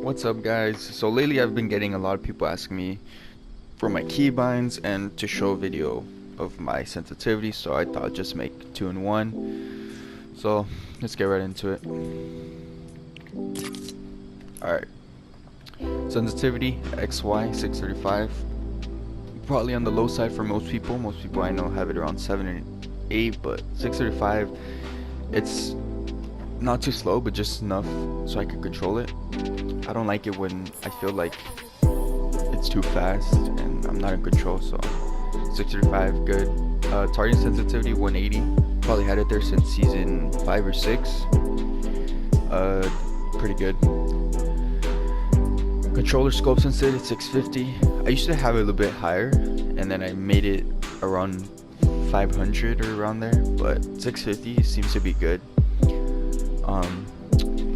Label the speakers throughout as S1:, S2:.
S1: What's up, guys? So lately I've been getting a lot of people asking me for my keybinds and to show a video of my sensitivity, so I thought I'd just make two in one. So let's get right into it. Alright, sensitivity XY 635, probably on the low side for most people. Most people I know have it around 7 and 8, but 635, it's not too slow, but just enough so I can control it. I don't like it when I feel like it's too fast and I'm not in control, so 635, good. Target sensitivity 180, probably had it there since season 5 or 6. Pretty good. Controller scope sensitivity 650. I used to have it a little bit higher, and then I made it around 500 or around there, but 650 seems to be good.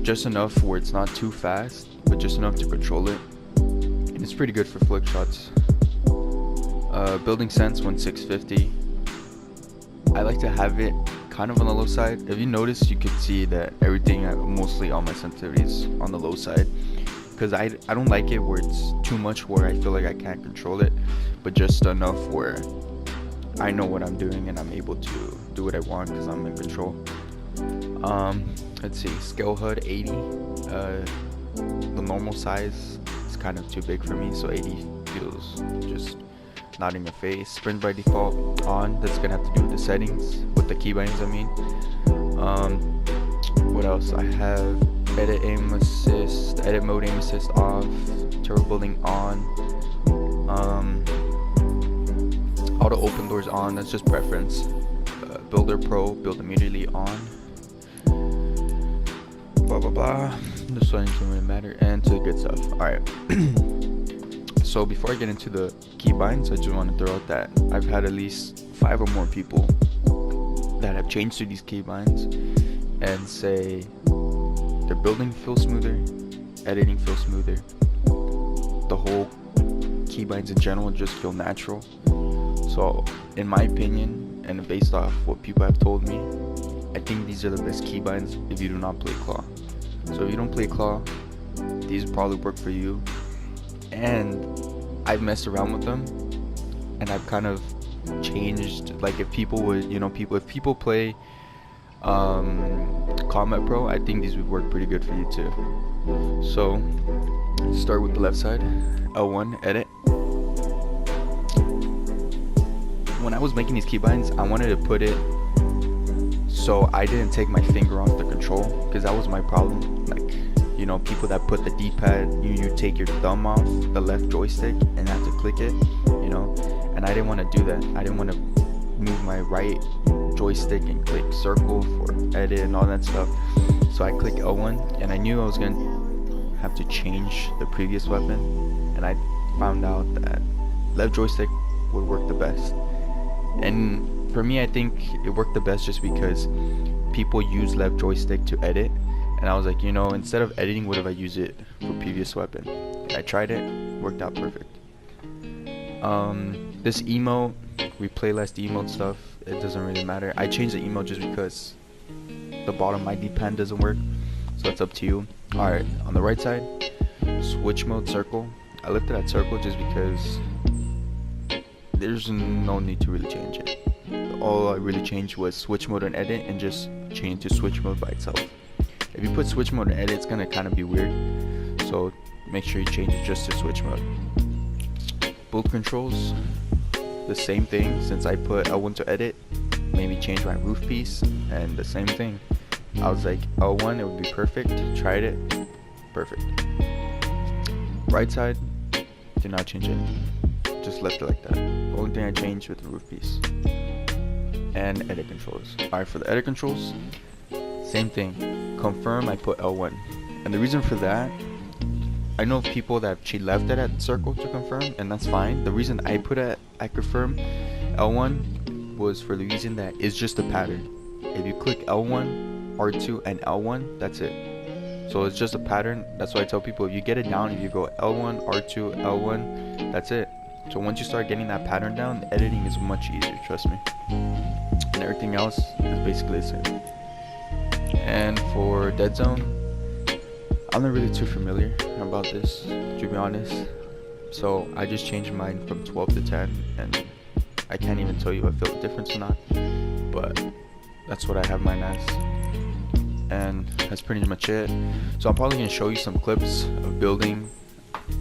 S1: Just enough where it's not too fast, but just enough to control it, and it's pretty good for flick shots. Building sense 1650. I like to have it kind of on the low side. If you notice, you can see that everything, mostly all my sensitivities on the low side, because I don't like it where it's too much where I feel like I can't control it, but just enough where I know what I'm doing and I'm able to do what I want because I'm in control. Let's see, scale HUD 80. The normal size is kind of too big for me, so 80 feels just not in your face. Sprint by default on. That's gonna have to do with the settings, with the keybinds I mean. What else? I have edit aim assist, edit mode aim assist off, turbo building on, auto open doors on. That's just preference. Builder pro, build immediately on. Blah blah blah. This one doesn't really matter, and to the good stuff. Alright. So before I get into the keybinds, I just want to throw out that I've had at least 5 or more people that have changed to these keybinds and say their building feels smoother, editing feels smoother, the whole keybinds in general just feel natural. So in my opinion, and based off what people have told me, I think these are the best keybinds if you do not play claw. So if you don't play claw, these probably work for you. And I've messed around with them, and I've kind of changed. Like if people would, if people play Combat Pro, I think these would work pretty good for you too. So start with the left side, L1 edit. When I was making these keybinds, I wanted to put it so I didn't take my finger off the control, because that was my problem. Like, people that put the D-pad, you take your thumb off the left joystick and have to click it, and I didn't want to do that. I didn't want to move my right joystick and click circle for edit and all that stuff. So I clicked L1, and I knew I was going to have to change the previous weapon, and I found out that left joystick would work the best. And for me, I think it worked the best just because people use left joystick to edit, and I was like, instead of editing, what if I use it for previous weapon? And I tried it, worked out perfect. This emote, we play less emote stuff, it doesn't really matter. I changed the emote just because the bottom of my D-pad doesn't work, so it's up to you. Alright, on the right side, switch mode circle. I left it at circle just because there's no need to really change it. All I really changed was switch mode and edit, and just change to switch mode by itself. If you put switch mode and edit, it's gonna kind of be weird, so make sure you change it just to switch mode. Build controls, the same thing. Since I put L1 to edit, maybe change my roof piece, and the same thing. I was like, L1, it would be perfect. Tried it, perfect. Right side, did not change it, just left it like that. The only thing I changed with the roof piece. And edit controls. Alright, for the edit controls, same thing. Confirm, I put L1. And the reason for that, I know of people that left it at circle to confirm, and that's fine. The reason I confirm L1 was for the reason that it's just a pattern. If you click L1, R2, and L1, that's it. So it's just a pattern. That's why I tell people, if you get it down, if you go L1, R2, L1, that's it. So once you start getting that pattern down, the editing is much easier, trust me. And everything else is basically the same. And for dead zone, I'm not really too familiar about this, to be honest. So I just changed mine from 12 to 10, and I can't even tell you if I feel a difference or not. But that's what I have mine as, and that's pretty much it. So I'm probably gonna show you some clips of building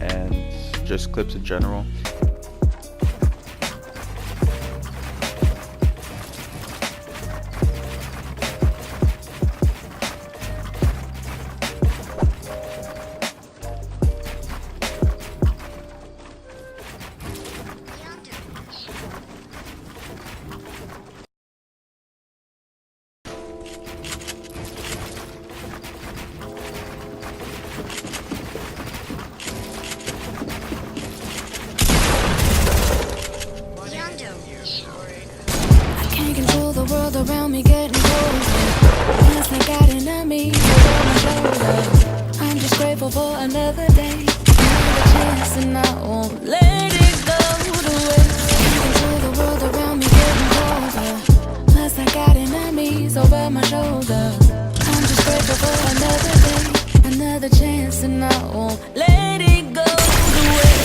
S1: and just clips in general.
S2: Can't control the world around me getting colder. Plus I got enemies over my shoulders. I'm just grateful for another day, another chance, and I won't let it go to waste. Can't control the world around me getting colder. Plus I got enemies over my shoulders. I'm just grateful for another day, another chance, and I won't let it go to waste.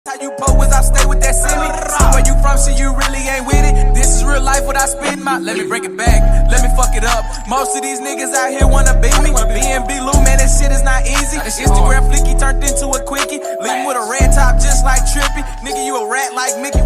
S3: How you pose, I stay with that silly. So where you from, shit, you really ain't with it. This is real life, what I spit my. Let me break it back, let me fuck it up. Most of these niggas out here wanna be me. B&B Lou, man, that shit is not easy. Instagram flicky turned into a quickie. Leave with a red top just like Trippy. Nigga, you a rat like Mickey.